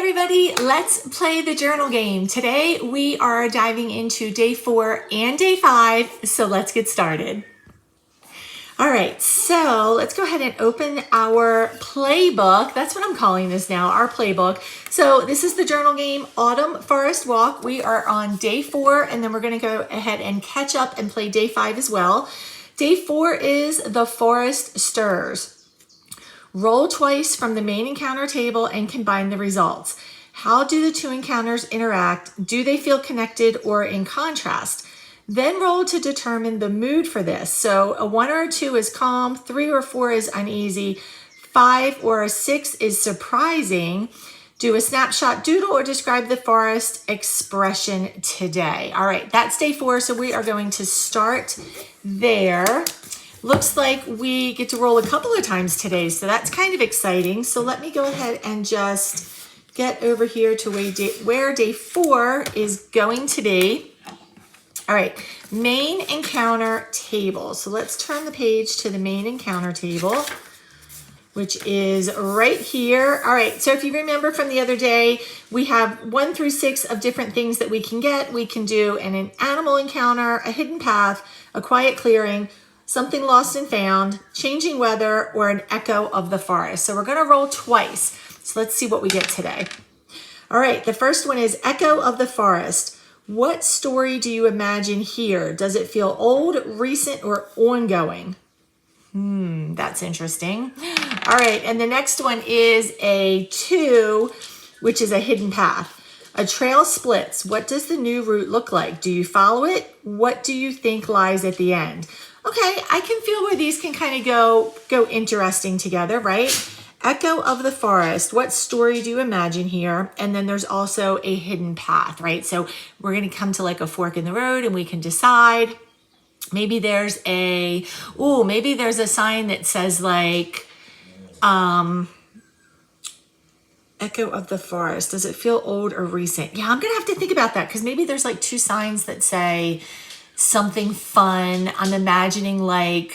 everybody, let's play the journal game. Today we are diving into day 4 and day 5, so let's get started. All right, so let's go ahead and open our playbook. That's what I'm calling this now, our playbook. So this is the journal game, Autumn Forest Walk. We are on day 4, and then we're gonna go ahead and catch up and play day 5 as well. Day 4 is The Forest Stirs. Roll twice from the main encounter table and combine the results. How do the two encounters interact? Do they feel connected or in contrast? Then roll to determine the mood for this. So a 1 or a 2 is calm, 3 or 4 is uneasy, 5 or a 6 is surprising. Do a snapshot doodle or describe the forest expression today. All right, that's day 4, so we are going to start there. Looks like we get to roll a couple of times today, so that's kind of exciting. So let me go ahead and just get over here to where day 4 is going to be. All right, main encounter table. So let's turn the page to the main encounter table, which is right here. All right, so if you remember from the other day, we have 1 through 6 of different things that we can get. We can do an animal encounter, a hidden path, a quiet clearing, something lost and found, changing weather, or an echo of the forest. So we're gonna roll twice. So let's see what we get today. All right, the first one is Echo of the Forest. What story do you imagine here? Does it feel old, recent, or ongoing? That's interesting. All right, and the next one is a 2, which is a hidden path. A trail splits. What does the new route look like? Do you follow it? What do you think lies at the end? Okay, I can feel where these can kind of go interesting together, right? Echo of the Forest. What story do you imagine here? And then there's also a hidden path, right? So we're going to come to like a fork in the road and we can decide. Maybe there's a sign that says like, Echo of the Forest. Does it feel old or recent? Yeah, I'm going to have to think about that because maybe there's like 2 signs that say something fun. I'm imagining like,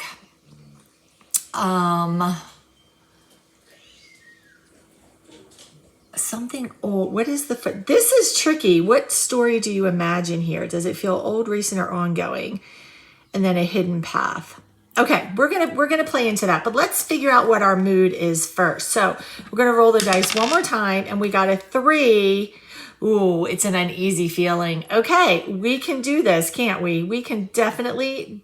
something old. What is this is tricky. What story do you imagine here? Does it feel old, recent, or ongoing? And then a hidden path. Okay, we're gonna play into that, but let's figure out what our mood is first. So we're gonna roll the dice one more time, and we got a 3. Ooh, it's an uneasy feeling. Okay, we can do this, can't we? We can definitely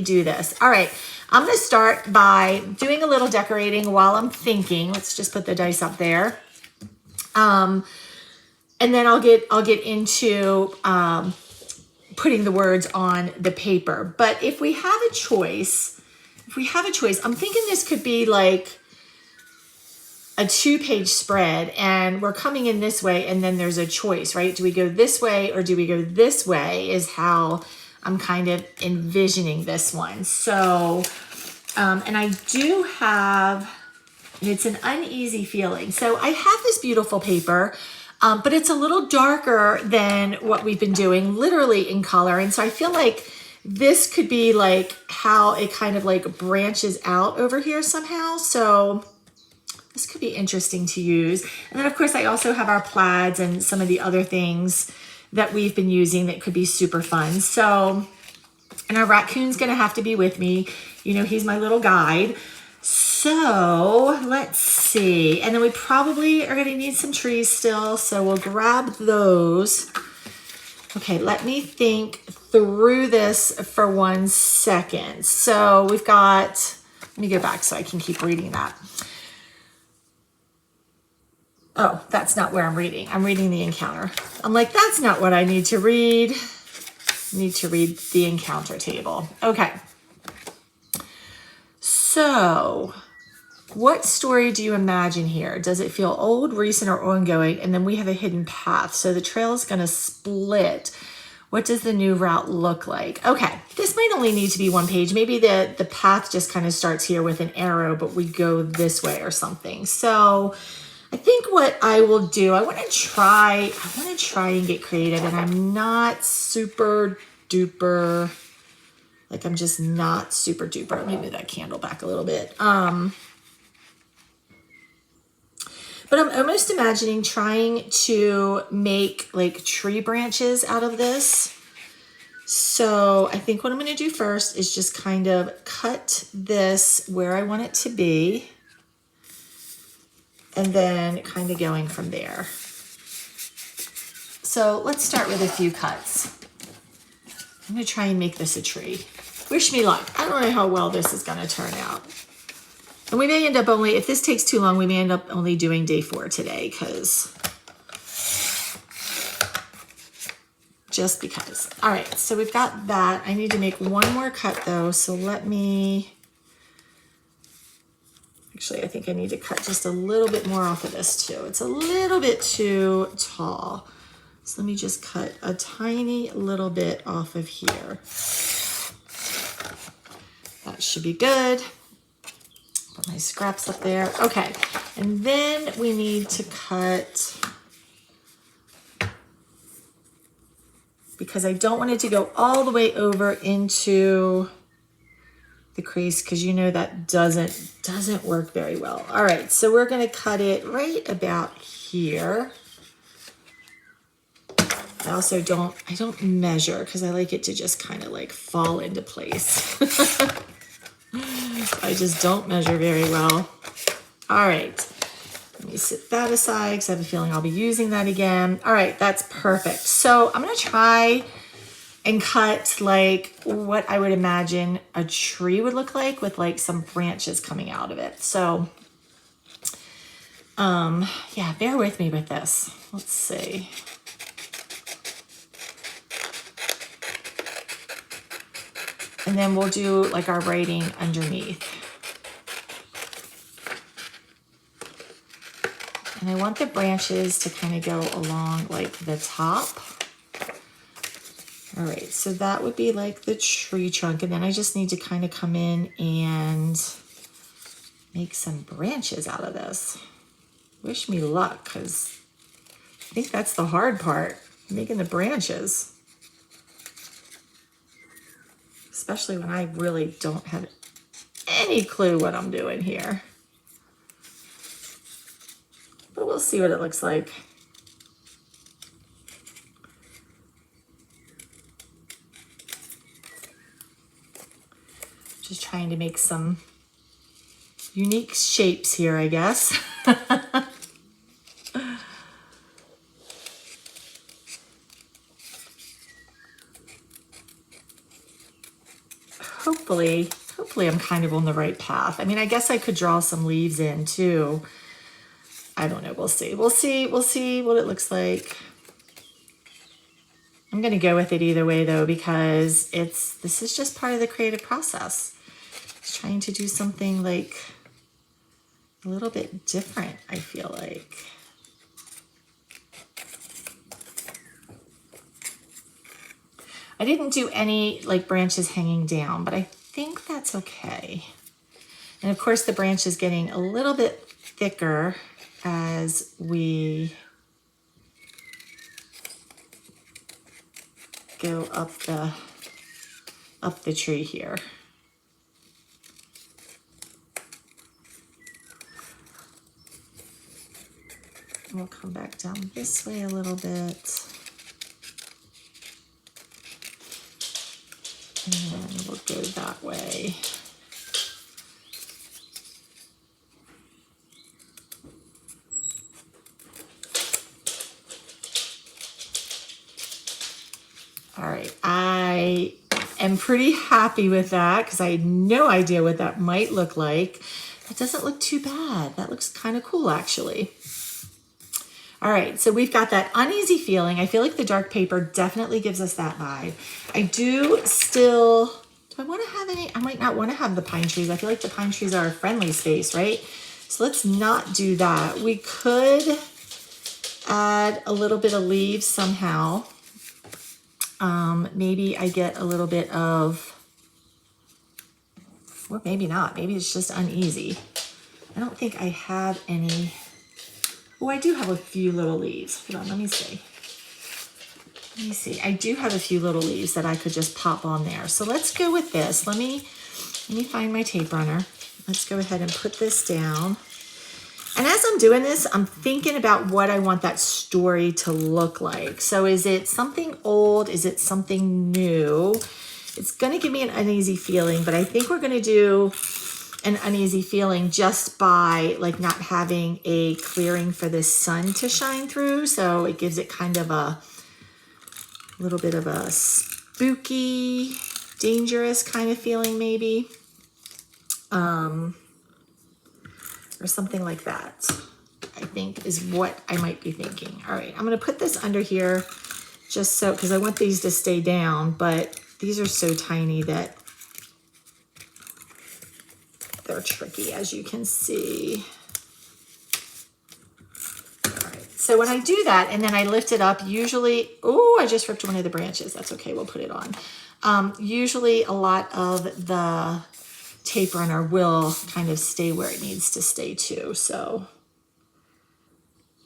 do this. All right, I'm gonna start by doing a little decorating while I'm thinking. Let's just put the dice up there. And then I'll get into putting the words on the paper. But if we have a choice, I'm thinking this could be like a 2-page spread, and we're coming in this way, and then there's a choice, right? Do we go this way or do we go this way is how I'm kind of envisioning this one. So, and I do have, it's an uneasy feeling. So I have this beautiful paper, but it's a little darker than what we've been doing, literally in color. And so I feel like this could be like how it kind of like branches out over here somehow. So this could be interesting to use. And then of course I also have our plaids and some of the other things that we've been using that could be super fun. So, and our raccoon's gonna have to be with me. You know, he's my little guide. So let's see. And then we probably are gonna need some trees still. So we'll grab those. Okay, let me think through this for 1 second. So we've got, let me go back so I can keep reading that. Oh, that's not where I'm reading. I'm reading the encounter. I'm like, that's not what I need to read. I need to read the encounter table. Okay. So, what story do you imagine here? Does it feel old, recent, or ongoing? And then we have a hidden path. So the trail is going to split. What does the new route look like? Okay, this might only need to be 1 page. Maybe the path just kind of starts here with an arrow, but we go this way or something. So I think what I will do, I want to try and get creative, and I'm not super duper, like I'm just not super duper. Let me move that candle back a little bit. But I'm almost imagining trying to make like tree branches out of this. So I think what I'm going to do first is just kind of cut this where I want it to be, and then kind of going from there. So let's start with a few cuts. I'm going to try and make this a tree. Wish me luck. I don't know how well this is going to turn out. And we may end up only, if this takes too long, we may end up only doing day 4 today, because just because. All right, so we've got that. I need to make one more cut though, so let me, actually I think I need to cut just a little bit more off of this too. It's a little bit too tall. So let me just cut a tiny little bit off of here. That should be good. Put my scraps up there. Okay, and then we need to cut, because I don't want it to go all the way over into the crease, because you know that doesn't work very well. All right, so we're going to cut it right about here. I don't measure, because I like it to just kind of like fall into place. I just don't measure very well. All right, let me set that aside because I have a feeling I'll be using that again. All right, that's perfect. So I'm going to try and cut like what I would imagine a tree would look like, with like some branches coming out of it. So yeah, bear with me with this. Let's see. And then we'll do like our writing underneath. And I want the branches to kind of go along like the top. All right, so that would be like the tree trunk. And then I just need to kind of come in and make some branches out of this. Wish me luck, because I think that's the hard part, making the branches. Especially when I really don't have any clue what I'm doing here. But we'll see what it looks like. Just trying to make some unique shapes here, I guess. Hopefully I'm kind of on the right path. I mean, I guess I could draw some leaves in too. I don't know, we'll see what it looks like. I'm gonna go with it either way though, because this is just part of the creative process. Just trying to do something like a little bit different, I feel like. I didn't do any like branches hanging down, but I think that's okay. And of course the branch is getting a little bit thicker as we go up the tree here. And we'll come back down this way a little bit. And then we'll go that way. All right, I am pretty happy with that because I had no idea what that might look like. That doesn't look too bad. That looks kind of cool, actually. All right, so we've got that uneasy feeling. I feel like the dark paper definitely gives us that vibe. I do still, do I want to have any? I might not want to have the pine trees. I feel like the pine trees are a friendly space, right? So let's not do that. We could add a little bit of leaves somehow. Maybe I get a little bit of, or maybe not. Maybe it's just uneasy. I don't think I have any. Oh, I do have a few little leaves. Hold on, let me see. Let me see. I do have a few little leaves that I could just pop on there. So let's go with this. Let me find my tape runner. Let's go ahead and put this down. And as I'm doing this, I'm thinking about what I want that story to look like. So is it something old? Is it something new? It's going to give me an uneasy feeling, but I think we're going to do an uneasy feeling just by like not having a clearing for this sun to shine through. So it gives it kind of a little bit of a spooky, dangerous kind of feeling maybe. Or something like that, I think is what I might be thinking. All right, I'm gonna put this under here just so, because I want these to stay down, but these are so tiny that they're tricky, as you can see. All right, so when I do that and then I lift it up, usually, oh, I just ripped one of the branches. That's okay, we'll put it on. Usually a lot of the tape runner will kind of stay where it needs to stay too. So,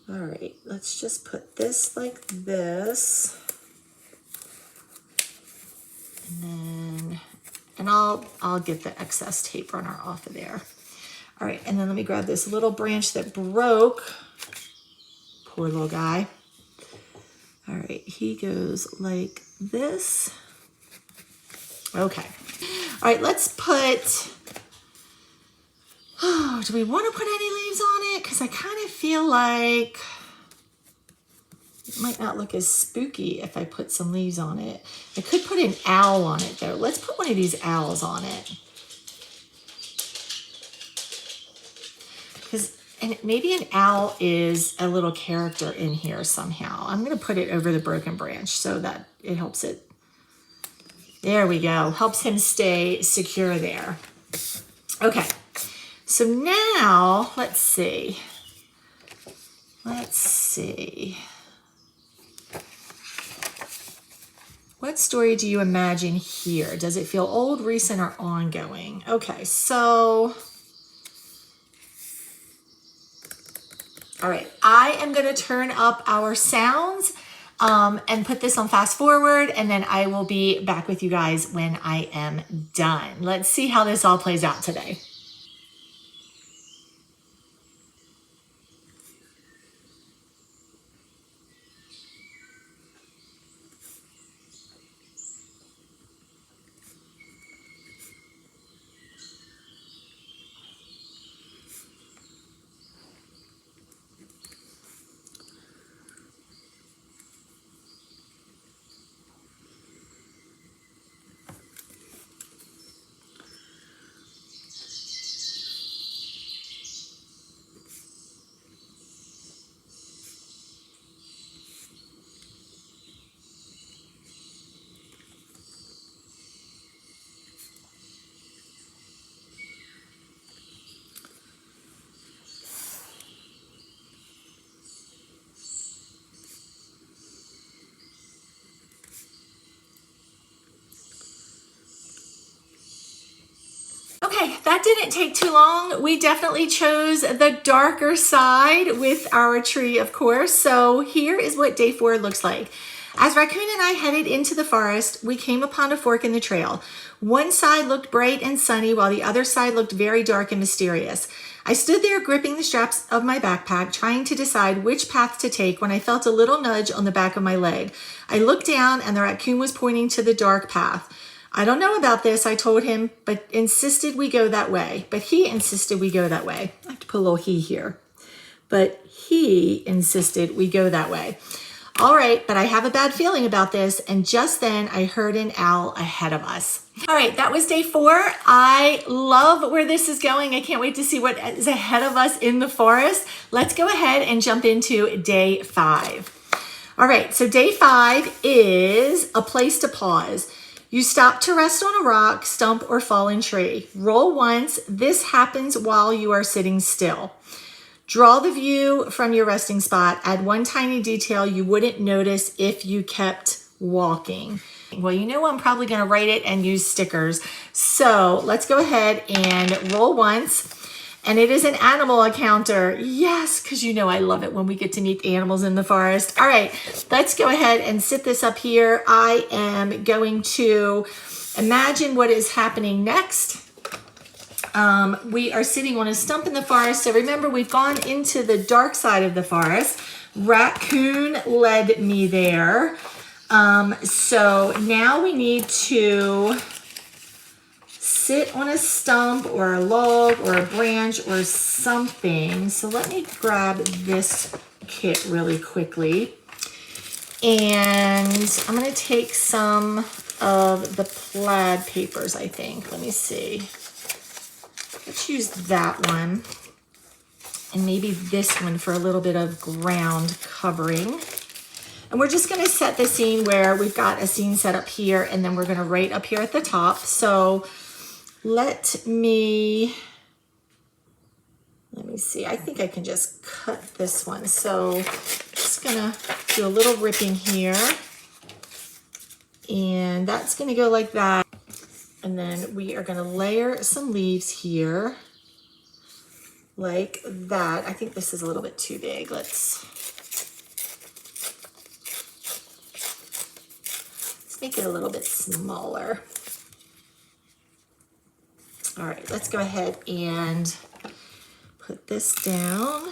all right, let's just put this like this. And I'll get the excess tape runner off of there. All right, and then let me grab this little branch that broke. Poor little guy. All right, he goes like this. Okay. All right, let's put, oh, do we want to put any leaves on it? Because I kind of feel like it might not look as spooky if I put some leaves on it. I could put an owl on it though. Let's put one of these owls on it. And maybe an owl is a little character in here somehow. I'm going to put it over the broken branch so that it helps it. There we go. Helps him stay secure there. Okay. So now, let's see. Let's see. What story do you imagine here? Does it feel old, recent, or ongoing? Okay, so... all right, I am going to turn up our sounds and put this on fast forward, and then I will be back with you guys when I am done. Let's see how this all plays out today. Okay, that didn't take too long. We definitely chose the darker side with our tree, of course. So here is what day 4 looks like. As Raccoon and I headed into the forest, we came upon a fork in the trail. One side looked bright and sunny, while the other side looked very dark and mysterious. I stood there gripping the straps of my backpack, trying to decide which path to take when I felt a little nudge on the back of my leg. I looked down and the raccoon was pointing to the dark path. I don't know about this, I told him, but insisted we go that way. But he insisted we go that way. I have to put a little he here. But he insisted we go that way. All right, but I have a bad feeling about this. And just then I heard an owl ahead of us. All right, that was day 4. I love where this is going. I can't wait to see what is ahead of us in the forest. Let's go ahead and jump into day 5. All right, so day 5 is a place to pause. You stop to rest on a rock, stump, or fallen tree. Roll once. This happens while you are sitting still. Draw the view from your resting spot. Add one tiny detail you wouldn't notice if you kept walking. Well, you know I'm probably going to write it and use stickers. So let's go ahead and roll once. And it is an animal encounter. Yes, because you know I love it when we get to meet animals in the forest. All right, let's go ahead and sit this up here. I am going to imagine what is happening next. We are sitting on a stump in the forest. So remember, we've gone into the dark side of the forest. Raccoon led me there. So now we need to sit on a stump or a log or a branch or something. So let me grab this kit really quickly. And I'm going to take some of the plaid papers, I think. Let me see. Let's use that one. And maybe this one for a little bit of ground covering. And we're just going to set the scene where we've got a scene set up here, and then we're going to write up here at the top. So let me see. I think I can just cut this one. So just going to do a little ripping here. And that's going to go like that. And then we are going to layer some leaves here like that. I think this is a little bit too big. Let's make it a little bit smaller. All right, let's go ahead and put this down.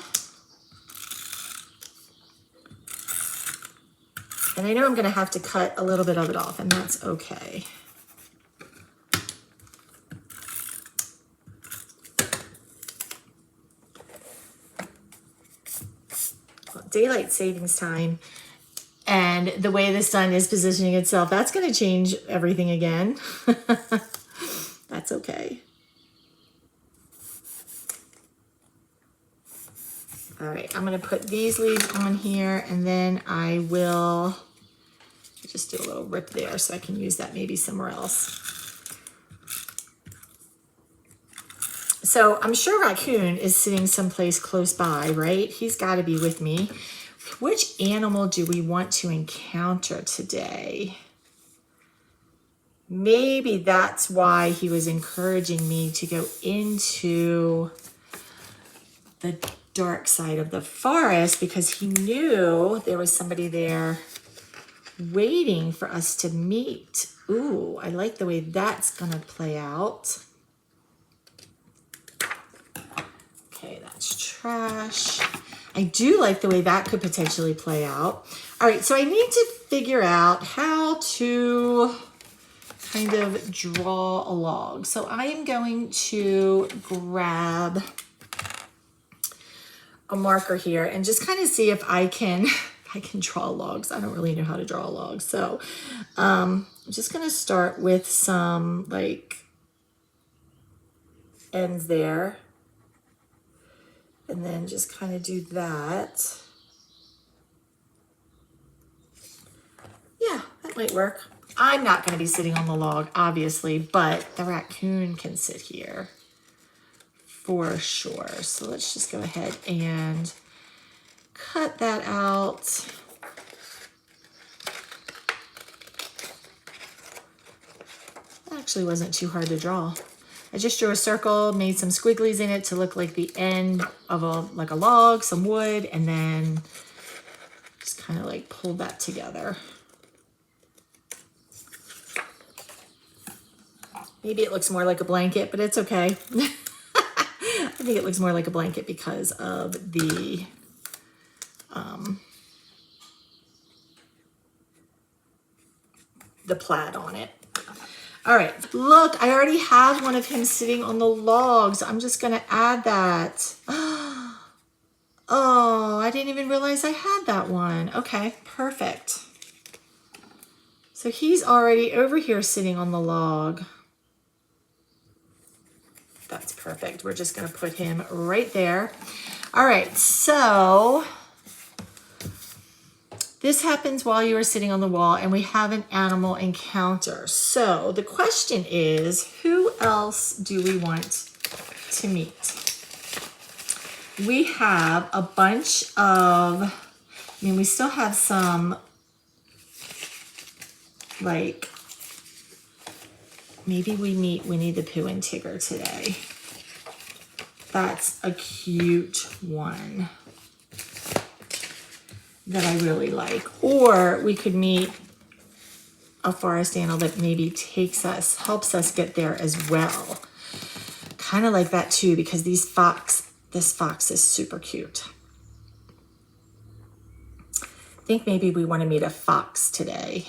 And I know I'm going to have to cut a little bit of it off, and that's okay. Well, daylight savings time and the way the sun is positioning itself, that's going to change everything again. That's okay. All right, I'm going to put these leaves on here, and then I will just do a little rip there so I can use that maybe somewhere else. So I'm sure Raccoon is sitting someplace close by, right? He's got to be with me. Which animal do we want to encounter today? Maybe that's why he was encouraging me to go into the dark side of the forest, because he knew there was somebody there waiting for us to meet. Ooh, I like the way that's gonna play out. Okay, that's trash. I do like the way that could potentially play out. All right, so I need to figure out how to kind of draw a log. So I am going to grab a marker here and just kind of see if I can draw logs. I don't really know how to draw logs. So I'm just going to start with some like ends there. And then just kind of do that. Yeah, that might work. I'm not going to be sitting on the log, obviously, but the raccoon can sit here for sure. So let's just go ahead and cut that out. That actually wasn't too hard to draw. I just drew a circle, made some squigglies in it to look like the end of a log, some wood, and then just kind of like pulled that together. Maybe it looks more like a blanket, but it's okay. I think it looks more like a blanket because of the plaid on it. All right, look, I already have one of him sitting on the log, so I'm just gonna add that. Oh, I didn't even realize I had that one. Okay, perfect. So he's already over here sitting on the log. That's perfect. We're just gonna put him right there. All right, so this happens while you are sitting on the wall and we have an animal encounter. So the question is, who else do we want to meet? We have a bunch of, we still have some, like, maybe we meet Winnie the Pooh and Tigger today. That's a cute one that I really like. Or we could meet a forest animal that maybe takes us, helps us get there as well. kind of like that too, because this fox is super cute. I think maybe we want to meet a fox today.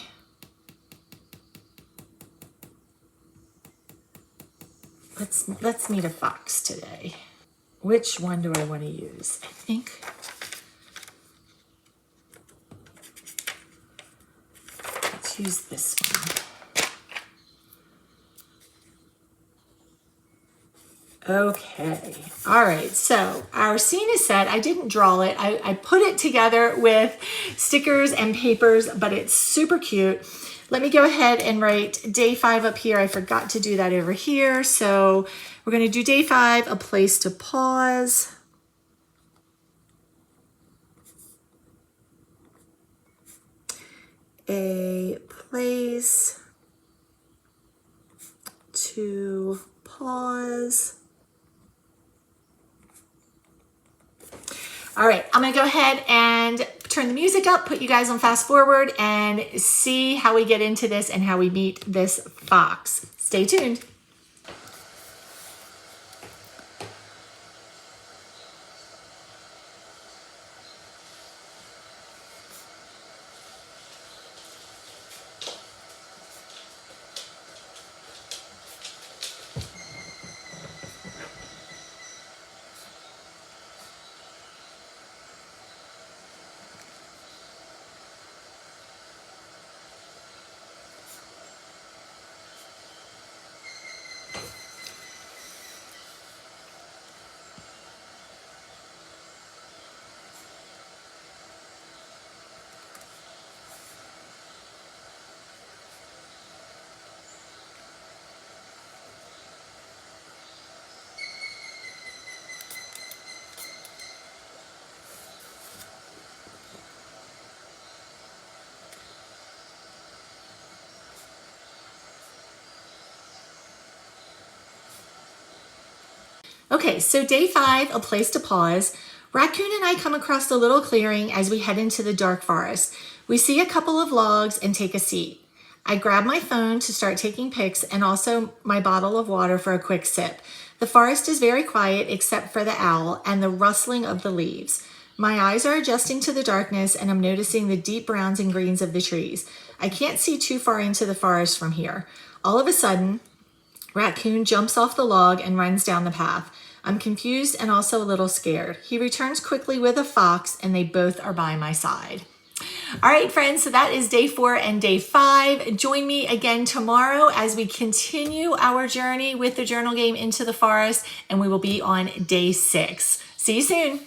Let's meet a fox today. Which one do I want to use? I think let's use this one. Okay, all right, so our scene is set. I didn't draw it. I put it together with stickers and papers, but it's super cute. Let me go ahead and write day 5 up here. I forgot to do that over here. So we're gonna do day 5, a place to pause. A place to pause. All right, I'm gonna go ahead and turn the music up, put you guys on fast forward, and see how we get into this and how we meet this fox. Stay tuned. Okay, so day 5, a place to pause. Raccoon and I come across a little clearing as we head into the dark forest. We see a couple of logs and take a seat. I grab my phone to start taking pics and also my bottle of water for a quick sip. The forest is very quiet except for the owl and the rustling of the leaves. My eyes are adjusting to the darkness and I'm noticing the deep browns and greens of the trees. I can't see too far into the forest from here. All of a sudden, Raccoon jumps off the log and runs down the path. I'm confused and also a little scared. He returns quickly with a fox and they both are by my side. All right, friends, so that is day 4 and day 5. Join me again tomorrow as we continue our journey with the journal game into the forest, and we will be on day 6. See you soon.